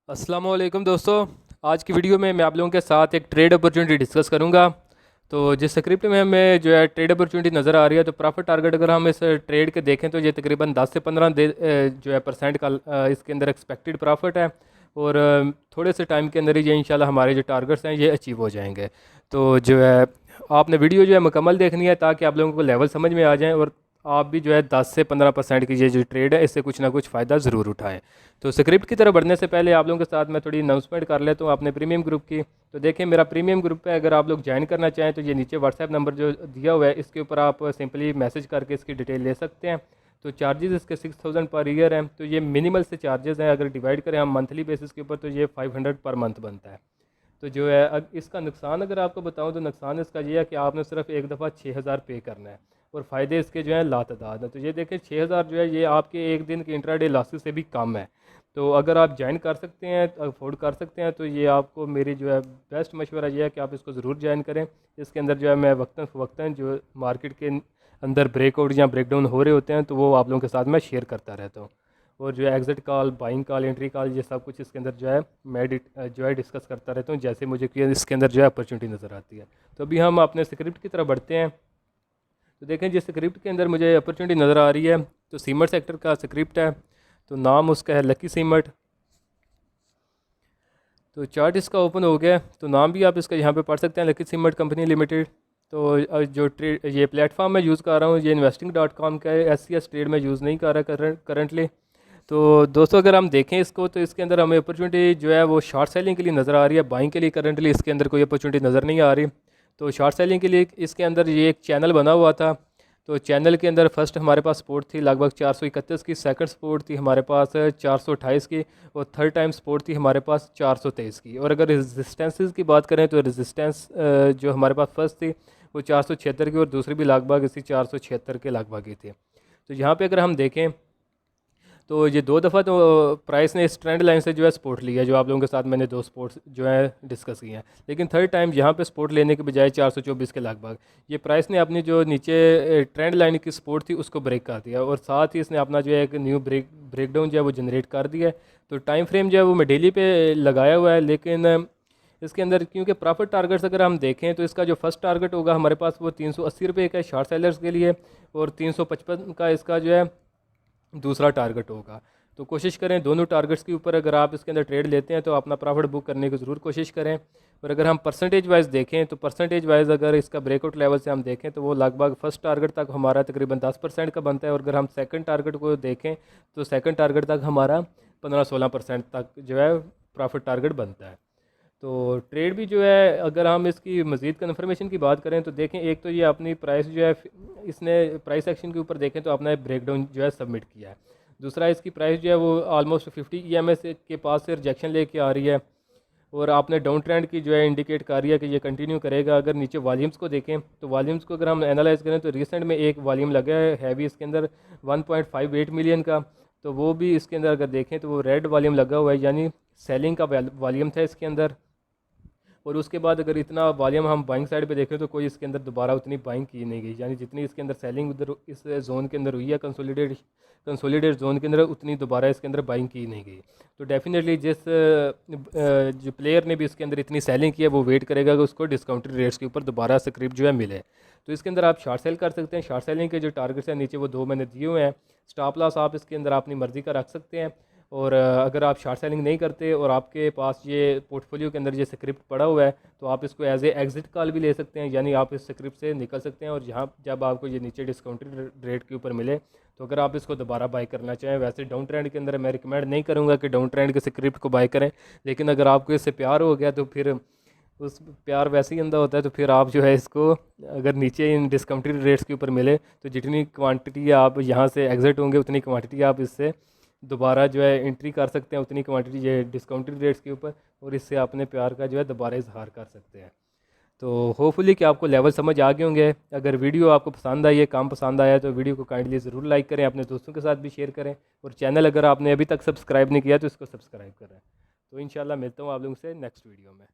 अस्सलामुअलैकुम दोस्तों। आज की वीडियो में मैं आप लोगों के साथ एक ट्रेड अपॉर्चुनिटी डिस्कस करूंगा। तो जिस स्क्रिप्ट में हमें जो है ट्रेड अपॉर्चुनिटी नज़र आ रही है, तो प्रॉफिट टारगेट अगर हम इस ट्रेड के देखें तो ये तकरीबन 10 से 15 जो है परसेंट का इसके अंदर एक्सपेक्टेड प्रॉफिट है। और थोड़े से टाइम के अंदर ही ये इंशाल्लाह हमारे जो टारगेट्स हैं ये अचीव हो जाएंगे। तो जो है आपने वीडियो जो है मुकम्मल देखनी है ताकि आप लोगों को लेवल समझ में आ जाए और आप भी जो है 10 से 15% की ये जो ट्रेड है इससे कुछ ना कुछ फ़ायदा ज़रूर उठाएं। तो स्क्रिप्ट की तरफ बढ़ने से पहले आप लोगों के साथ मैं थोड़ी अनाउंसमेंट कर लेता हूँ अपने प्रीमियम ग्रुप की। तो देखिए मेरा प्रीमियम ग्रुप है, अगर आप लोग ज्वाइन करना चाहें तो ये नीचे व्हाट्सएप नंबर जो दिया हुआ है इसके ऊपर आप सिंपली मैसेज करके इसकी डिटेल ले सकते हैं। तो चार्जेस इसके 6000 पर ईयर हैं। तो ये मिनिमल से चार्जेस हैं, अगर डिवाइड करें हम मंथली बेसिस के ऊपर तो ये 500 पर मंथ बनता है। तो जो है इसका नुकसान अगर आपको बताऊं तो नुकसान इसका ये है कि आपने सिर्फ एक दफ़ा 6000 पे करना है और फ़ायदे इसके जो है लातदाद हैं। तो ये देखें 6000 जो है ये आपके एक दिन के इंट्राडे लॉसेस से भी कम है। तो अगर आप ज्वाइन कर सकते हैं, अफोर्ड कर सकते हैं, तो ये आपको मेरी जो है बेस्ट मशवरा ये है कि आप इसको ज़रूर ज्वाइन करें। इसके अंदर जो है मैं वक्तन फ़वक्तन जो मार्केट के अंदर ब्रेकआउट या ब्रेकडाउन हो रहे होते हैं तो वो आप लोगों के साथ मैं शेयर करता रहता हूँ। और जो है exit call, buying call, entry call, ये सब कुछ इसके अंदर जो है मैं जो है डिस्कस करता रहता हूँ जैसे मुझे कि इसके अंदर जो है अपॉर्चुनिटी नज़र आती है। तो अभी हम अपने स्क्रिप्ट की तरफ बढ़ते हैं। तो देखें जिस स्क्रिप्ट के अंदर मुझे अपॉर्चुनिटी नज़र आ रही है तो सीमट सेक्टर का स्क्रिप्ट है। तो नाम उसका है लकी सीमट। तो चार्ट इसका ओपन हो गया, तो नाम भी आप इसका यहाँ पे पढ़ सकते हैं, लकी सीमट कंपनी लिमिटेड। तो जो ट्रेड ये प्लेटफॉर्म मैं यूज़ कर रहा हूँ ये investing.com का है, SCS ट्रेड में यूज़ नहीं कर रहा करंटली। तो दोस्तों अगर हम देखें इसको तो इसके अंदर हमें अपॉर्चुनिटी जो है वो शॉर्ट सेलिंग के लिए नज़र आ रही है, बाइंग के लिए करंटली इसके अंदर कोई अपॉर्चुनिटी नज़र नहीं आ रही। तो शॉर्ट सेलिंग के लिए इसके अंदर ये एक चैनल बना हुआ था। तो चैनल के अंदर फर्स्ट हमारे पास सपोर्ट थी लगभग 431 की, सेकंड सपोर्ट थी हमारे पास 428 की, और थर्ड टाइम सपोर्ट थी हमारे पास 423 की। और अगर रेजिस्टेंसेस की बात करें तो रेजिस्टेंस जो हमारे पास फर्स्ट थी वो 476 की और दूसरी भी लगभग इसी 476 के लगभग ही थी। तो यहाँ पे अगर हम देखें तो ये दो दफ़ा तो प्राइस ने इस ट्रेंड लाइन से जो है सपोर्ट लिया है, जो आप लोगों के साथ मैंने दो सपोर्ट्स जो है डिस्कस किए हैं। लेकिन थर्ड टाइम यहाँ पे सपोर्ट लेने के बजाय 424 के लगभग ये प्राइस ने अपनी जो नीचे ट्रेंड लाइन की सपोर्ट थी उसको ब्रेक कर दिया और साथ ही इसने अपना जो है एक न्यू ब्रेकडाउन जो है वो जनरेट कर दिया है। तो टाइम फ्रेम जो है वो मैं डेली पे लगाया हुआ है। लेकिन इसके अंदर क्योंकि प्रॉफिट टारगेट्स अगर हम देखें तो इसका जो फर्स्ट टारगेट होगा हमारे पास वो 380 रुपये का शॉर्ट सेलर्स के लिए, और 355 का इसका जो है दूसरा टारगेट होगा। तो कोशिश करें दोनों टारगेट्स के ऊपर अगर आप इसके अंदर ट्रेड लेते हैं तो अपना प्रॉफिट बुक करने की ज़रूर कोशिश करें। और अगर हम परसेंटेज वाइज देखें तो परसेंटेज वाइज अगर इसका ब्रेकआउट लेवल से हम देखें तो वो लगभग फर्स्ट टारगेट तक हमारा तकरीबन 10% का बनता है, और अगर हम सेकंड टारगेट को देखें तो सेकंड टारगेट तक हमारा 15-16% तक जो है प्रॉफिट टारगेट बनता है। तो ट्रेड भी जो है अगर हम इसकी मज़ीद कन्फर्मेशन की बात करें तो देखें, एक तो ये अपनी प्राइस जो है इसने प्राइस एक्शन के ऊपर देखें तो अपना ब्रेकडाउन जो है सबमिट किया है। दूसरा इसकी प्राइस जो है वो ऑलमोस्ट 50 EMS के पास से रिजेक्शन लेके आ रही है, और आपने डाउन ट्रेंड की जो है इंडिकेट कर रही है कि ये कंटिन्यू करेगा। अगर नीचे वॉल्यूम्स को देखें तो वॉल्यूम्स को अगर हम एनालाइज करें तो रिसेंट में एक वॉल्यूम लगा है हैवी इसके अंदर 1.58 मिलियन का। तो वो भी इसके अंदर अगर देखें तो वो रेड वॉल्यूम लगा हुआ है, यानी सेलिंग का वॉल्यूम था इसके अंदर। और उसके बाद अगर इतना वॉल्यूम हम बाइंग साइड पे देखें तो कोई इसके अंदर दोबारा उतनी बाइंग की नहीं गई, यानी जितनी इसके अंदर सेलिंग उधर इस जोन के अंदर हुई है कंसोलिडेट जोन के अंदर, उतनी दोबारा इसके अंदर बाइंग की नहीं गई। तो डेफिनेटली जिस जो प्लेयर ने भी इसके अंदर इतनी सेलिंग की है वो वेट करेगा कि उसको डिस्काउंटेड रेट्स के ऊपर दोबारा स्क्रिप्ट जो है मिले। तो इसके अंदर आप शॉर्ट सेल कर सकते हैं। शॉर्ट सेलिंग के जो टारगेट्स हैं नीचे वो दो मैंने दिए हुए हैं। स्टॉप लॉस आप इसके अंदर अपनी मर्ज़ी का रख सकते हैं। और अगर आप शॉर्ट सेलिंग नहीं करते और आपके पास ये पोर्टफोलियो के अंदर ये स्क्रिप्ट पड़ा हुआ है तो आप इसको एज ए एग्जिट कॉल भी ले सकते हैं, यानी आप इस स्क्रिप्ट से निकल सकते हैं। और जहाँ जब आपको ये नीचे डिस्काउंटेड रेट के ऊपर मिले तो अगर आप इसको दोबारा बाय करना चाहें, वैसे डाउन ट्रेंड के अंदर मैं रिकमेंड नहीं करूँगा कि डाउन ट्रेंड के स्क्रिप्ट को बाय करें, लेकिन अगर आपको इससे प्यार हो गया तो फिर उस प्यार वैसे ही अंधा होता है, तो फिर आप जो है इसको अगर नीचे इन डिस्काउंटेड रेट्स के ऊपर मिले तो जितनी क्वांटिटी आप यहाँ से एग्जिट होंगे उतनी क्वांटिटी आप इससे दोबारा जो है एंट्री कर सकते हैं, उतनी क्वांटिटी ये डिस्काउंटेड रेट्स के ऊपर, और इससे अपने प्यार का जो है दोबारा इजहार कर सकते हैं। तो होपफुली कि आपको लेवल समझ आ गए होंगे। अगर वीडियो आपको पसंद आई है, काम पसंद आया तो वीडियो को काइंडली ज़रूर लाइक करें, अपने दोस्तों के साथ भी शेयर करें, और चैनल अगर आपने अभी तक सब्सक्राइब नहीं किया तो इसको सब्सक्राइब करें। तो इंशाल्लाह मिलता हूँ आप लोगों से नेक्स्ट वीडियो में।